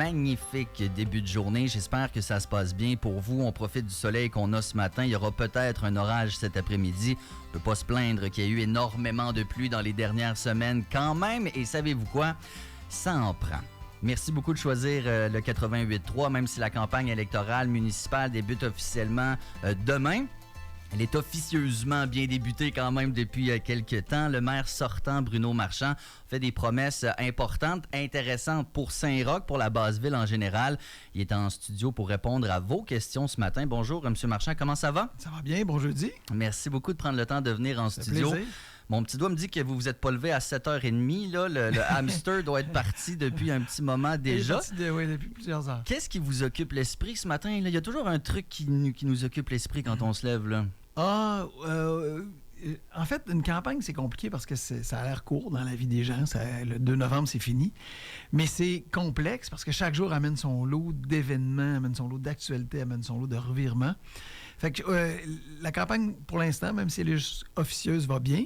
magnifique début de journée. J'espère que ça se passe bien pour vous. On profite du soleil qu'on a ce matin. Il y aura peut-être un orage cet après-midi. On ne peut pas se plaindre qu'il y a eu énormément de pluie dans les dernières semaines quand même. Et savez-vous quoi? Ça en prend. Merci beaucoup de choisir le 88.3, même si la campagne électorale municipale débute officiellement demain. Elle est officieusement bien débutée quand même depuis quelques temps. Le maire sortant, Bruno Marchand, fait des promesses importantes, intéressantes pour Saint-Roch, pour la basse-ville en général. Il est en studio pour répondre à vos questions ce matin. Bonjour, M. Marchand, comment ça va? Ça va bien, bon jeudi. Merci beaucoup de prendre le temps de venir en studio. Plaisir. Mon petit doigt me dit que vous vous êtes pas levé à 7h30. Là. Le hamster doit être parti depuis un petit moment déjà. Oui, depuis plusieurs heures. Qu'est-ce qui vous occupe l'esprit ce matin? Là? Il y a toujours un truc qui nous occupe l'esprit quand on se lève, là. En fait, une campagne, c'est compliqué parce que ça a l'air court dans la vie des gens. Le 2 novembre, c'est fini. Mais c'est complexe parce que chaque jour amène son lot d'événements, amène son lot d'actualités, amène son lot de revirements. Fait que la campagne, pour l'instant, même si elle est juste officieuse, va bien.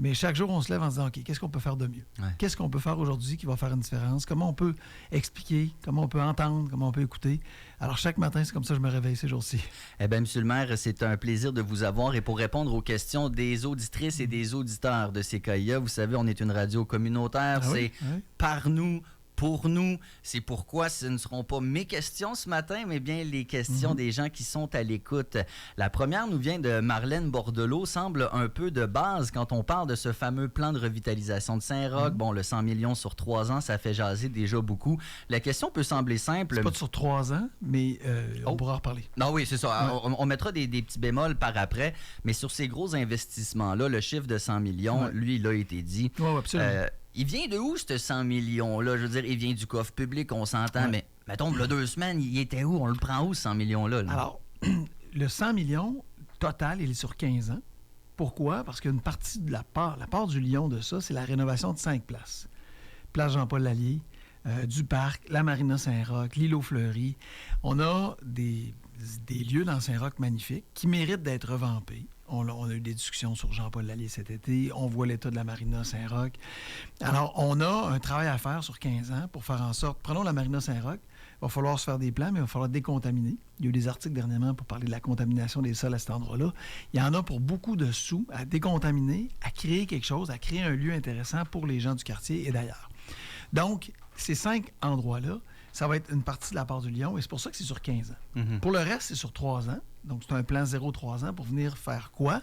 Mais chaque jour, on se lève en se disant, OK, qu'est-ce qu'on peut faire de mieux? Ouais. Qu'est-ce qu'on peut faire aujourd'hui qui va faire une différence? Comment on peut expliquer? Comment on peut entendre? Comment on peut écouter? Alors, chaque matin, c'est comme ça que je me réveille ces jours-ci. Eh bien, Monsieur le maire, c'est un plaisir de vous avoir. Et pour répondre aux questions des auditrices et des auditeurs de CKIA, vous savez, on est une radio communautaire. C'est par nous, pour nous. C'est pourquoi ce ne seront pas mes questions ce matin, mais bien les questions des gens qui sont à l'écoute. La première nous vient de Marlène Bordelot, semble un peu de base quand on parle de ce fameux plan de revitalisation de Saint-Roch. Bon, le 100 millions sur 3 ans, ça fait jaser déjà beaucoup. La question peut sembler simple. C'est pas sur 3 ans, mais on pourra en reparler. Non, oui, c'est ça. Ouais. On mettra des petits bémols par après, mais sur ces gros investissements-là, le chiffre de 100 millions, lui, il a été dit. Oui, absolument. Il vient de où, ce 100 millions-là? Je veux dire, il vient du coffre public, on s'entend, mais mettons, il y a 2 semaines, il était où? On le prend où, ce 100 millions-là? Là? Alors, le 100 millions total, il est sur 15 ans. Pourquoi? Parce qu'une partie de la part du lion de ça, c'est la rénovation de 5 places. Place Jean-Paul Lallier, du parc, la Marina Saint-Roch, l'îlot Fleury. On a des lieux dans Saint-Roch magnifiques qui méritent d'être revampés. On a eu des discussions sur Jean-Paul Lallier cet été. On voit l'état de la Marina Saint-Roch. Alors, on a un travail à faire sur 15 ans pour faire en sorte... Prenons la Marina Saint-Roch. Il va falloir se faire des plans, mais il va falloir décontaminer. Il y a eu des articles dernièrement pour parler de la contamination des sols à cet endroit-là. Il y en a pour beaucoup de sous à décontaminer, à créer quelque chose, à créer un lieu intéressant pour les gens du quartier et d'ailleurs. Donc, ces 5 endroits-là, ça va être une partie de la part du lion et c'est pour ça que c'est sur 15 ans. Pour le reste, c'est sur 3 ans. Donc, c'est un plan 0-3 ans pour venir faire quoi?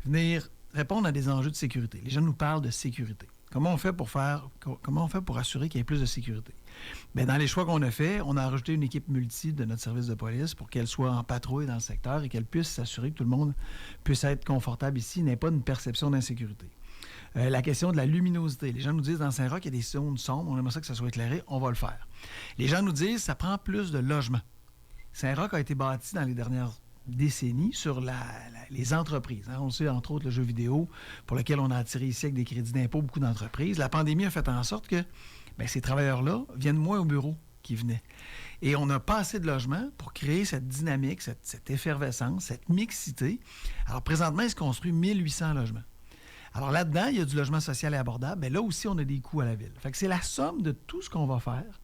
Venir répondre à des enjeux de sécurité. Les gens nous parlent de sécurité. Comment on fait pour assurer qu'il y ait plus de sécurité? Bien, dans les choix qu'on a faits, on a rajouté une équipe multi de notre service de police pour qu'elle soit en patrouille dans le secteur et qu'elle puisse s'assurer que tout le monde puisse être confortable ici, n'ait pas une perception d'insécurité. La question de la luminosité. Les gens nous disent, dans Saint-Roch, il y a des zones sombres, on aimerait ça que ça soit éclairé, on va le faire. Les gens nous disent, ça prend plus de logements. Saint-Roch a été bâti dans les dernières décennies sur les entreprises. Hein. On sait, entre autres, le jeu vidéo, pour lequel on a attiré ici avec des crédits d'impôt beaucoup d'entreprises. La pandémie a fait en sorte que ces travailleurs-là viennent moins au bureau qu'ils venaient. Et on n'a pas assez de logements pour créer cette dynamique, cette effervescence, cette mixité. Alors, présentement, il se construit 1800 logements. Alors là-dedans, il y a du logement social et abordable, mais là aussi, on a des coûts à la ville. Fait que c'est la somme de tout ce qu'on va faire,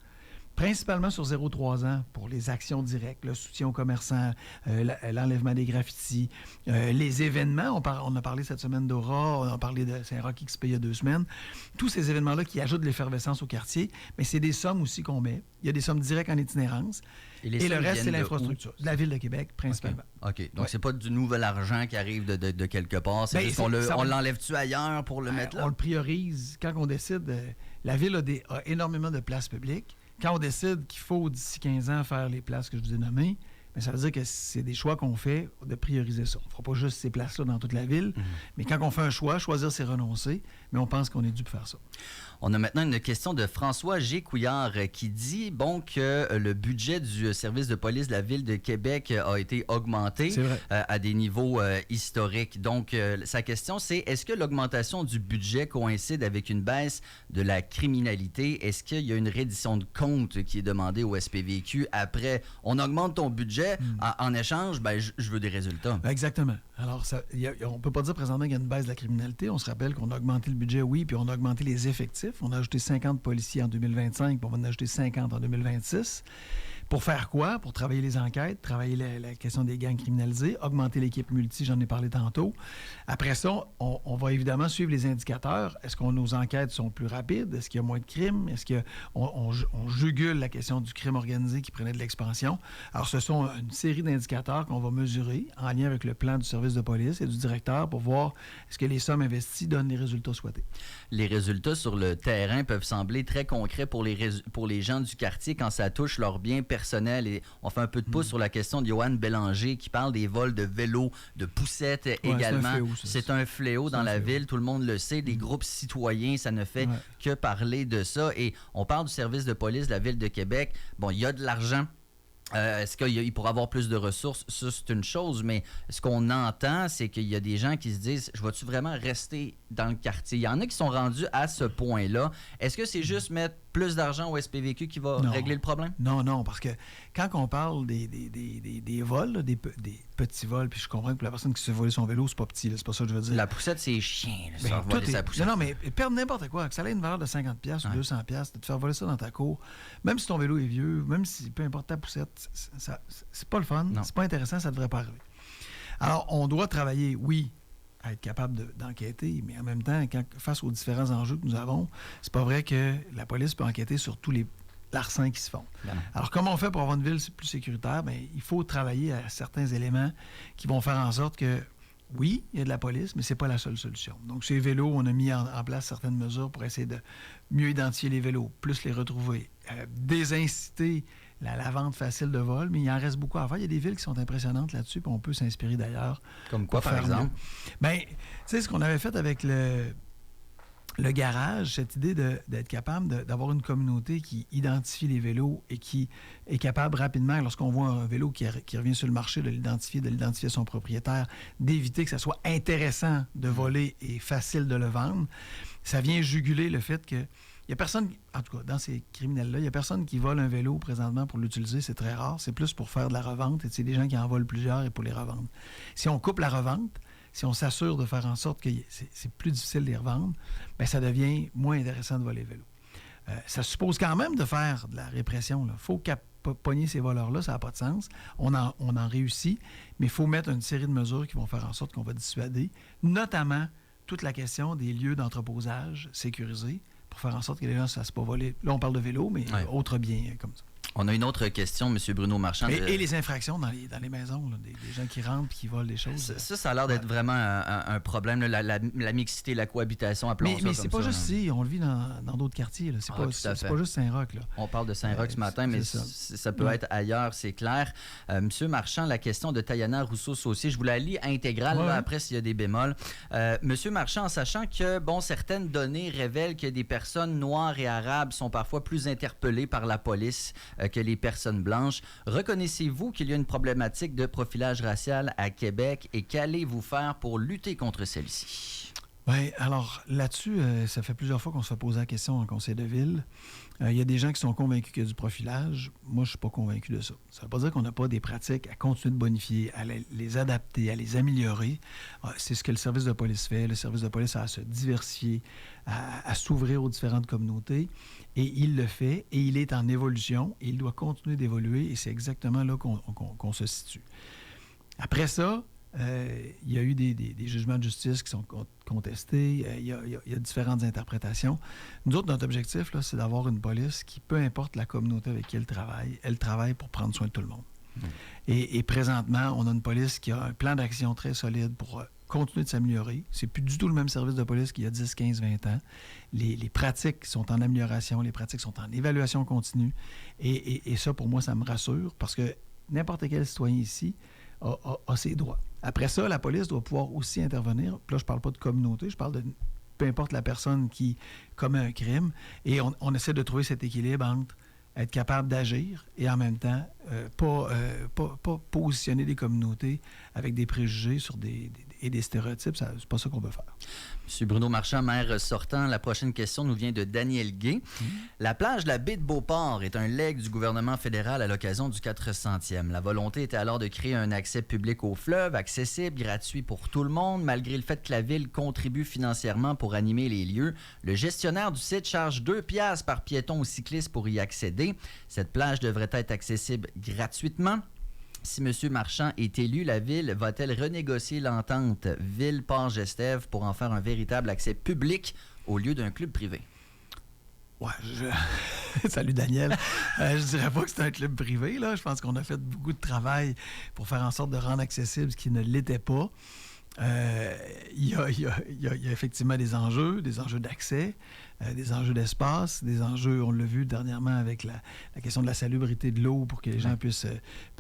principalement sur 0-3 ans pour les actions directes, le soutien aux commerçants, l'enlèvement des graffitis, les événements. On a parlé cette semaine d'Aura, on a parlé de Saint-Roch XP il y a 2 semaines. Tous ces événements-là qui ajoutent de l'effervescence au quartier, mais c'est des sommes aussi qu'on met. Il y a des sommes directes en itinérance. Et le reste, c'est l'infrastructure. De la Ville de Québec, principalement. OK. Donc, c'est pas du nouvel argent qui arrive de quelque part. C'est juste on l'enlève-tu ailleurs pour le mettre là? On le priorise. Quand on décide, la Ville a énormément de places publiques. Quand on décide qu'il faut, d'ici 15 ans, faire les places que je vous ai nommées, bien, ça veut dire que c'est des choix qu'on fait de prioriser ça. On ne fera pas juste ces places-là dans toute la ville, mais quand on fait un choix, choisir, c'est renoncer, mais on pense qu'on est dû pour faire ça. On a maintenant une question de François G. Couillard qui dit que le budget du service de police de la Ville de Québec a été augmenté à des niveaux historiques. Donc, sa question, c'est est-ce que l'augmentation du budget coïncide avec une baisse de la criminalité? Est-ce qu'il y a une reddition de compte qui est demandée au SPVQ après on augmente ton budget, en échange, je veux des résultats? Exactement. Alors, on ne peut pas dire présentement qu'il y a une baisse de la criminalité. On se rappelle qu'on a augmenté le budget, oui, puis on a augmenté les effectifs effectifs. On a ajouté 50 policiers en 2025, puis on va en ajouter 50 en 2026. Pour faire quoi? Pour travailler les enquêtes, travailler la question des gangs criminalisés, augmenter l'équipe multi, j'en ai parlé tantôt. Après ça, on va évidemment suivre les indicateurs. Est-ce que nos enquêtes sont plus rapides? Est-ce qu'il y a moins de crimes? Est-ce qu'on jugule la question du crime organisé qui prenait de l'expansion? Alors, ce sont une série d'indicateurs qu'on va mesurer en lien avec le plan du service de police et du directeur pour voir est-ce que les sommes investies donnent les résultats souhaités. Les résultats sur le terrain peuvent sembler très concrets pour les gens du quartier quand ça touche leurs biens personnels. Et on fait un peu de pouce sur la question de Yoann Bélanger qui parle des vols de vélos, de poussettes également. C'est un fléau dans la ville, tout le monde le sait. Des groupes citoyens, ça ne fait que parler de ça. Et on parle du service de police de la Ville de Québec. Bon, il y a de l'argent. Est-ce qu'il pourrait avoir plus de ressources? Ça, c'est une chose, mais ce qu'on entend, c'est qu'il y a des gens qui se disent « Je vais-tu vraiment rester dans le quartier? » Il y en a qui sont rendus à ce point-là. Est-ce que c'est juste mettre plus d'argent au SPVQ qui va régler le problème? Non, parce que quand on parle des vols, là, des petits vols, puis je comprends que pour la personne qui se fait voler son vélo, c'est pas petit, là, c'est pas ça que je veux dire. La poussette, c'est chiant. Non, mais perdre n'importe quoi, que ça ait une valeur de 50$ ou 200$, de te faire voler ça dans ta cour, même si ton vélo est vieux, même si peu importe ta poussette, c'est pas le fun, c'est pas intéressant, ça devrait pas arriver. Alors, on doit travailler, oui, à être capable d'enquêter, mais en même temps, face aux différents enjeux que nous avons, c'est pas vrai que la police peut enquêter sur tous les larcins qui se font. Bien. Alors, comment on fait pour avoir une ville plus sécuritaire? Bien, il faut travailler à certains éléments qui vont faire en sorte que, oui, il y a de la police, mais c'est pas la seule solution. Donc, ces vélos, on a mis en place certaines mesures pour essayer de mieux identifier les vélos, plus les retrouver, désinciter la vente facile de vol, mais il en reste beaucoup à faire. Il y a des villes qui sont impressionnantes là-dessus, puis on peut s'inspirer d'ailleurs. Comme quoi, par exemple? Bien, tu sais, ce qu'on avait fait avec le garage, cette idée d'être capable d'avoir une communauté qui identifie les vélos et qui est capable rapidement, lorsqu'on voit un vélo qui revient sur le marché, de l'identifier son propriétaire, d'éviter que ça soit intéressant de voler et facile de le vendre. Ça vient juguler le fait que il n'y a personne, en tout cas, dans ces criminels-là, il n'y a personne qui vole un vélo présentement pour l'utiliser. C'est très rare. C'est plus pour faire de la revente. Et c'est des gens qui en volent plusieurs et pour les revendre. Si on coupe la revente, si on s'assure de faire en sorte que c'est plus difficile de les revendre, bien, ça devient moins intéressant de voler le vélo. Ça suppose quand même de faire de la répression. Il faut pogner ces voleurs-là, ça n'a pas de sens. On en réussit, mais il faut mettre une série de mesures qui vont faire en sorte qu'on va dissuader, notamment toute la question des lieux d'entreposage sécurisés, pour faire en sorte que les gens ne se fassent pas voler. Là, on parle de vélo, mais autres biens comme ça. On a une autre question, M. Bruno Marchand. Et les infractions dans les maisons, là, des gens qui rentrent et qui volent des choses. Ça a l'air d'être vraiment un problème, là, la mixité, la cohabitation, appelons ça mais c'est pas juste ici, on le vit dans d'autres quartiers. Là. C'est pas juste Saint-Roch. Là. On parle de Saint-Roch ce matin, mais ça peut être ailleurs, c'est clair. M. Marchand, la question de Tayana Rousseau-Saucier, je vous la lis intégrale, là, après s'il y a des bémols. M. Marchand, en sachant que certaines données révèlent que des personnes noires et arabes sont parfois plus interpellées par la police que les personnes blanches. Reconnaissez-vous qu'il y a une problématique de profilage racial à Québec et qu'allez-vous faire pour lutter contre celle-ci? Bien, alors là-dessus, ça fait plusieurs fois qu'on se fait poser la question en conseil de ville. Il y a des gens qui sont convaincus qu'il y a du profilage. Moi, je ne suis pas convaincu de ça. Ça ne veut pas dire qu'on n'a pas des pratiques à continuer de bonifier, à les adapter, à les améliorer. C'est ce que le service de police fait. Le service de police a à se diversifier, à s'ouvrir aux différentes communautés. Et il le fait, et il est en évolution, et il doit continuer d'évoluer, et c'est exactement là qu'on se situe. Après ça, il y a eu des jugements de justice qui sont contestés, il y a différentes interprétations. Nous autres, notre objectif, là, c'est d'avoir une police qui, peu importe la communauté avec qui elle travaille pour prendre soin de tout le monde. Et présentement, on a une police qui a un plan d'action très solide pour continuer de s'améliorer. C'est plus du tout le même service de police qu'il y a 10, 15, 20 ans. Les pratiques sont en amélioration, les pratiques sont en évaluation continue. Et ça, pour moi, ça me rassure parce que n'importe quel citoyen ici a ses droits. Après ça, la police doit pouvoir aussi intervenir. Puis là, je ne parle pas de communauté, je parle de peu importe la personne qui commet un crime. Et on essaie de trouver cet équilibre entre être capable d'agir et en même temps pas positionner des communautés avec des préjugés sur et des stéréotypes. C'est pas ça qu'on veut faire. Monsieur Bruno Marchand, maire sortant, la prochaine question nous vient de Daniel Gay. La plage de la baie de Beauport est un legs du gouvernement fédéral à l'occasion du 400e. La volonté était alors de créer un accès public au fleuve, accessible, gratuit pour tout le monde, malgré le fait que la ville contribue financièrement pour animer les lieux. Le gestionnaire du site charge 2 piastres par piéton ou cycliste pour y accéder. Cette plage devrait être accessible gratuitement. Si M. Marchand est élu, la Ville va-t-elle renégocier l'entente Ville-Port-Gestève pour en faire un véritable accès public au lieu d'un club privé? Ouais, Salut Daniel. Je dirais pas que c'est un club privé, là. Je pense qu'on a fait beaucoup de travail pour faire en sorte de rendre accessible ce qui ne l'était pas. Il y a effectivement des enjeux d'accès, des enjeux d'espace, des enjeux, on l'a vu dernièrement avec la question de la salubrité de l'eau pour que les gens puissent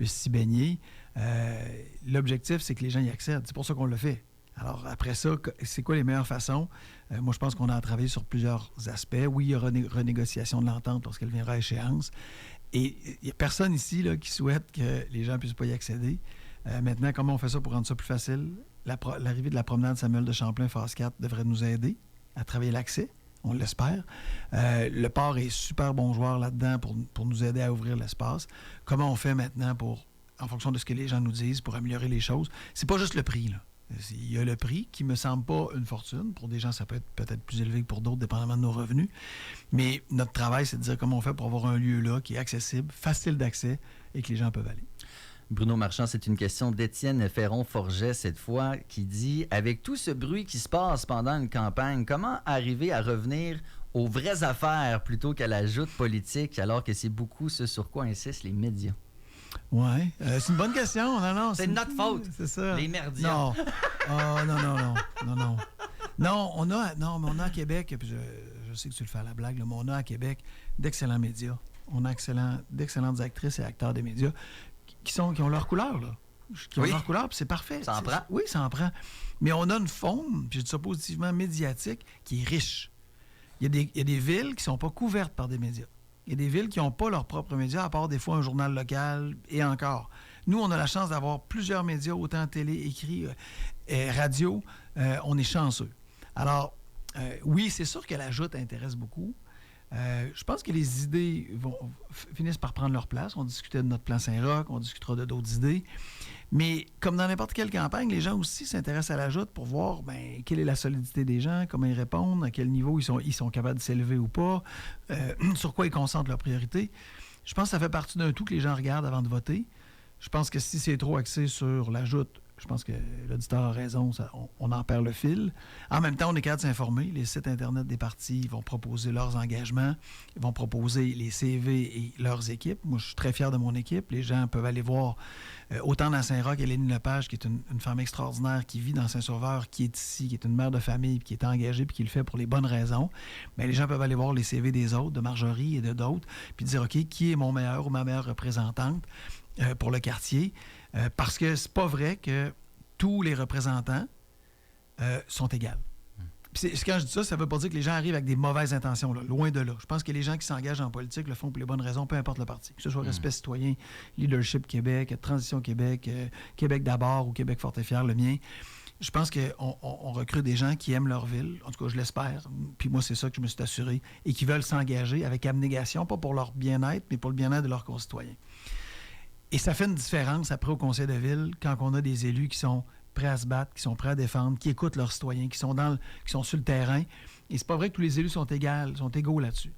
s'y baigner. L'objectif, c'est que les gens y accèdent. C'est pour ça qu'on le fait. Alors, après ça, c'est quoi les meilleures façons? Moi, je pense qu'on a travaillé sur plusieurs aspects. Oui, il y aura renégociation de l'entente lorsqu'elle viendra à échéance. Et il n'y a personne ici là, qui souhaite que les gens ne puissent pas y accéder. Maintenant, comment on fait ça pour rendre ça plus facile? L'arrivée de la promenade Samuel de Champlain, phase 4, devrait nous aider à travailler l'accès. On l'espère. Le port est super bon joueur là-dedans pour nous aider à ouvrir l'espace. Comment on fait maintenant en fonction de ce que les gens nous disent, pour améliorer les choses? C'est pas juste le prix, là. Il y a le prix qui me semble pas une fortune. Pour des gens, ça peut être peut-être plus élevé que pour d'autres, dépendamment de nos revenus. Mais notre travail, c'est de dire comment on fait pour avoir un lieu là qui est accessible, facile d'accès et que les gens peuvent aller. Bruno Marchand, c'est une question d'Étienne Ferron-Forget cette fois, qui dit « Avec tout ce bruit qui se passe pendant une campagne, comment arriver à revenir aux vraies affaires plutôt qu'à la joute politique, alors que c'est beaucoup ce sur quoi insistent les médias? » Oui, c'est une bonne question. Non, c'est notre faute. C'est ça. Les merdias. Non. Oh, non. Non, on a à Québec, puis je sais que tu le fais à la blague, là, mais on a à Québec d'excellents médias. On a d'excellentes actrices et acteurs des médias qui ont leur couleur, là. Qui ont leur couleur, puis c'est parfait. Ça en prend. Oui, ça en prend. Mais on a une faune, puis je dis ça positivement, médiatique, qui est riche. Il y a des villes qui ne sont pas couvertes par des médias. Il y a des villes qui n'ont pas leurs propres médias, à part des fois un journal local et encore. Nous, on a la chance d'avoir plusieurs médias, autant télé, écrit, radio. On est chanceux. Alors, oui, c'est sûr que la joute intéresse beaucoup. Je pense que les idées finissent par prendre leur place. On discutait de notre plan Saint-Roch, on discutera de d'autres idées. Mais comme dans n'importe quelle campagne, les gens aussi s'intéressent à la joute pour voir quelle est la solidité des gens, comment ils répondent, à quel niveau ils sont capables de s'élever ou pas, sur quoi ils concentrent leurs priorités. Je pense que ça fait partie d'un tout que les gens regardent avant de voter. Je pense que si c'est trop axé sur la joute, je pense que l'auditeur a raison, on en perd le fil. En même temps, on est capable de s'informer. Les sites Internet des partis vont proposer leurs engagements, ils vont proposer les CV et leurs équipes. Moi, je suis très fier de mon équipe. Les gens peuvent aller voir autant dans Saint-Roch, Hélène Lepage, qui est une femme extraordinaire, qui vit dans Saint-Sauveur, qui est ici, qui est une mère de famille, qui est engagée, puis qui le fait pour les bonnes raisons. Mais les gens peuvent aller voir les CV des autres, de Marjorie et de d'autres, puis dire, OK, qui est mon meilleur ou ma meilleure représentante pour le quartier? Parce que c'est pas vrai que tous les représentants sont égaux. Puis quand je dis ça, ça veut pas dire que les gens arrivent avec des mauvaises intentions, là, loin de là. Je pense que les gens qui s'engagent en politique le font pour les bonnes raisons, peu importe le parti. Que ce soit Respect citoyen, Leadership Québec, Transition Québec, Québec d'abord ou Québec fort et fier, le mien. Je pense qu'on recrute des gens qui aiment leur ville, en tout cas je l'espère, puis moi c'est ça que je me suis assuré, et qui veulent s'engager avec abnégation, pas pour leur bien-être, mais pour le bien-être de leurs concitoyens. Et ça fait une différence après au conseil de ville quand on a des élus qui sont prêts à se battre, qui sont prêts à défendre, qui écoutent leurs citoyens, qui sont sur le terrain. Et c'est pas vrai que tous les élus sont égaux là-dessus.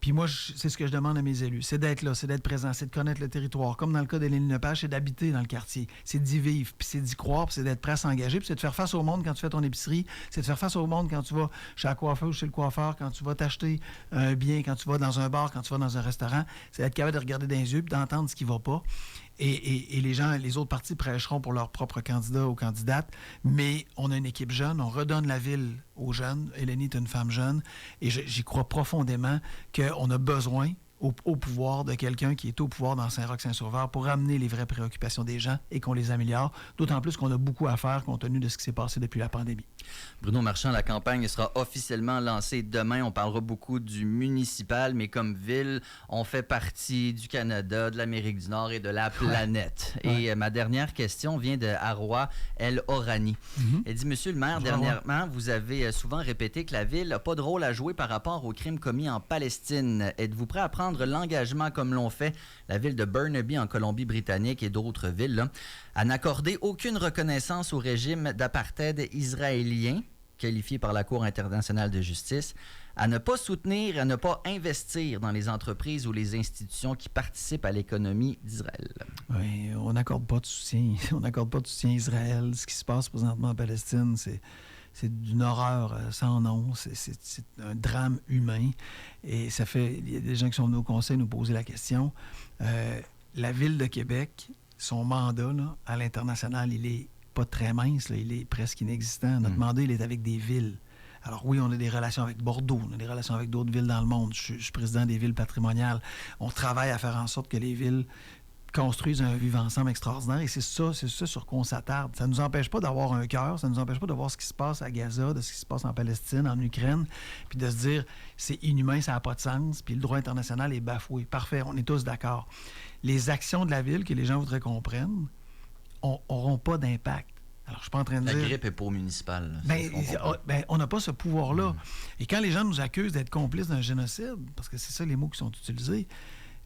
Puis moi, c'est ce que je demande à mes élus. C'est d'être là, c'est d'être présent, c'est de connaître le territoire. Comme dans le cas d'Hélène Lepage, c'est d'habiter dans le quartier. C'est d'y vivre, puis c'est d'y croire, puis c'est d'être prêt à s'engager, puis c'est de faire face au monde quand tu fais ton épicerie, c'est de faire face au monde quand tu vas chez la coiffeuse ou chez le coiffeur, quand tu vas t'acheter un bien, quand tu vas dans un bar, quand tu vas dans un restaurant. C'est d'être capable de regarder dans les yeux, puis d'entendre ce qui va pas. Et les gens, les autres partis prêcheront pour leurs propres candidats ou candidates, mais on a une équipe jeune, on redonne la ville aux jeunes. Hélénie est une femme jeune, et j'y crois profondément qu'on a besoin, au pouvoir de quelqu'un qui est au pouvoir dans Saint-Roch-Saint-Sauveur pour amener les vraies préoccupations des gens et qu'on les améliore, d'autant plus qu'on a beaucoup à faire compte tenu de ce qui s'est passé depuis la pandémie. Bruno Marchand, la campagne sera officiellement lancée demain. On parlera beaucoup du municipal, mais comme ville, on fait partie du Canada, de l'Amérique du Nord et de la planète. Ouais. Et ma dernière question vient de Arwa El Orani. Elle dit, Monsieur le maire, dernièrement, vous avez souvent répété que la ville n'a pas de rôle à jouer par rapport aux crimes commis en Palestine. Êtes-vous prêt à prendre l'engagement, comme l'ont fait la ville de Burnaby en Colombie-Britannique et d'autres villes, là, à n'accorder aucune reconnaissance au régime d'apartheid israélien, qualifié par la Cour internationale de justice, à ne pas soutenir et à ne pas investir dans les entreprises ou les institutions qui participent à l'économie d'Israël? Oui, on n'accorde pas de soutien. On n'accorde pas de soutien à Israël. Ce qui se passe présentement en Palestine, c'est d'une horreur sans nom. C'est un drame humain. Et ça fait... Il y a des gens qui sont venus au conseil nous poser la question. La Ville de Québec, son mandat là, à l'international, il est pas très mince. Là, il est presque inexistant. Notre mandat, il est avec des villes. Alors oui, on a des relations avec Bordeaux, on a des relations avec d'autres villes dans le monde. Je suis président des villes patrimoniales. On travaille à faire en sorte que les villes construisent un vivre-ensemble extraordinaire. Et c'est ça sur quoi on s'attarde. Ça ne nous empêche pas d'avoir un cœur, ça ne nous empêche pas de voir ce qui se passe à Gaza, de ce qui se passe en Palestine, en Ukraine, puis de se dire, c'est inhumain, ça n'a pas de sens, puis le droit international est bafoué. Parfait, on est tous d'accord. Les actions de la ville que les gens voudraient qu'on prenne n'auront pas d'impact. Alors, je suis pas en train de dire... La grippe est pour municipal. On n'a pas ce pouvoir-là. Et quand les gens nous accusent d'être complices d'un génocide, parce que c'est ça les mots qui sont utilisés,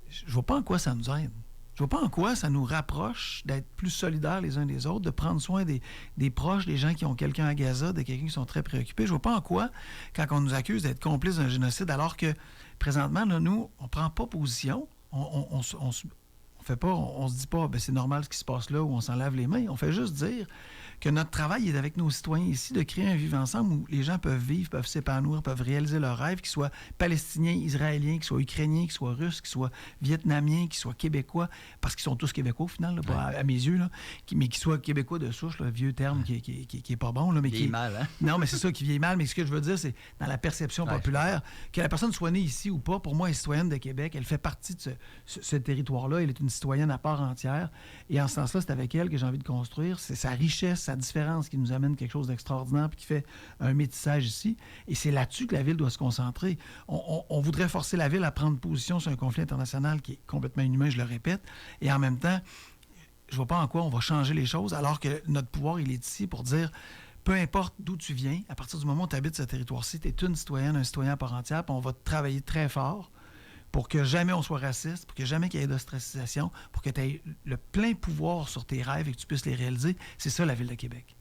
je vois pas en quoi ça nous aide. Je vois pas en quoi ça nous rapproche d'être plus solidaires les uns des autres, de prendre soin des proches, des gens qui ont quelqu'un à Gaza, de quelqu'un qui sont très préoccupés. Je vois pas en quoi, quand on nous accuse d'être complices d'un génocide, alors que, présentement, là, nous, on prend pas position, on se dit pas, c'est normal ce qui se passe là, ou on s'en lave les mains. On fait juste dire que notre travail est avec nos citoyens ici, de créer un vivre ensemble où les gens peuvent vivre, peuvent s'épanouir, peuvent réaliser leurs rêves, qu'ils soient palestiniens, israéliens, qu'ils soient ukrainiens, qu'ils soient russes, qu'ils soient vietnamiens, qu'ils soient québécois, parce qu'ils sont tous québécois au final, là, à mes yeux, là, mais qu'ils soient québécois de souche, le vieux terme qui est pas bon. Là, mais qui vieillit mal, hein? Non, mais c'est ça qui vieillit mal, mais ce que je veux dire, c'est dans la perception populaire, que la personne soit née ici ou pas, pour moi, elle est citoyenne de Québec, elle fait partie de ce territoire-là, elle est une citoyenne à part entière, et en ce sens-là, c'est avec elle que j'ai envie de construire, c'est sa richesse, sa différence qui nous amène quelque chose d'extraordinaire puis qui fait un métissage ici. Et c'est là-dessus que la Ville doit se concentrer. On voudrait forcer la Ville à prendre position sur un conflit international qui est complètement inhumain, je le répète, et en même temps, je vois pas en quoi on va changer les choses alors que notre pouvoir, il est ici pour dire... Peu importe d'où tu viens, à partir du moment où tu habites ce territoire-ci, tu es une citoyenne, un citoyen à part entière, puis on va travailler très fort pour que jamais on soit raciste, pour que jamais qu'il y ait d'ostracisation, pour que tu aies le plein pouvoir sur tes rêves et que tu puisses les réaliser. C'est ça, la Ville de Québec.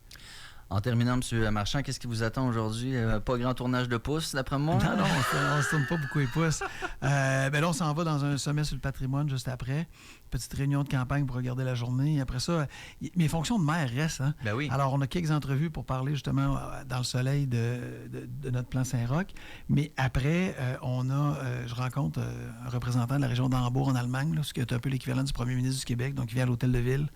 En terminant, M. Marchand, qu'est-ce qui vous attend aujourd'hui? Pas grand tournage de pouce, d'après moi? Non, on ne se tourne pas beaucoup les pouces. Là, on s'en va dans un sommet sur le patrimoine juste après. Petite réunion de campagne pour regarder la journée. Après ça, mes fonctions de maire restent. Hein? Ben oui. Alors, on a quelques entrevues pour parler justement dans le soleil de notre plan Saint-Roch. Mais après, je rencontre un représentant de la région d'Hambourg en Allemagne, là, ce qui est un peu l'équivalent du premier ministre du Québec, donc il vient à l'hôtel de ville.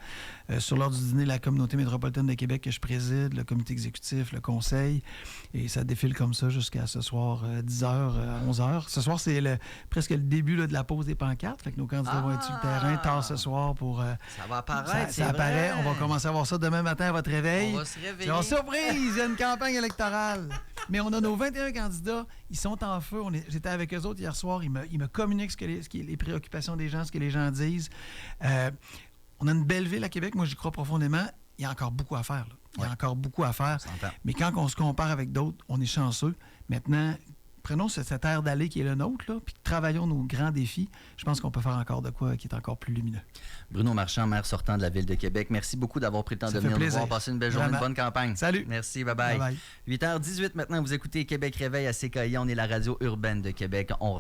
Sur l'heure du dîner, la communauté métropolitaine de Québec que je préside, le comité exécutif, le conseil. Et ça défile comme ça jusqu'à ce soir, 10h, 11h. Ce soir, c'est presque le début là, de la pause des pancartes. Fait que nos candidats vont être sur le terrain tard ce soir pour... ça va apparaître, ça apparaît. On va commencer à voir ça demain matin à votre réveil. On va se réveiller. C'est surprise, il y a une campagne électorale. Mais on a nos 21 candidats. Ils sont en feu. J'étais avec eux autres hier soir. Ils me communiquent les préoccupations des gens, ce que les gens disent. On a une belle ville à Québec. Moi, j'y crois profondément. Il y a encore beaucoup à faire. Là. Il y a encore beaucoup à faire. Mais quand on se compare avec d'autres, on est chanceux. Maintenant, prenons cette aire d'aller qui est le nôtre, là, puis travaillons nos grands défis. Je pense qu'on peut faire encore de quoi qui est encore plus lumineux. Bruno Marchand, maire sortant de la Ville de Québec, merci beaucoup d'avoir pris le temps de venir nous voir. Passer une belle journée, une bonne campagne. Salut. Merci, bye-bye. 8h18 maintenant, vous écoutez Québec Réveil à CKI. On est la radio urbaine de Québec. On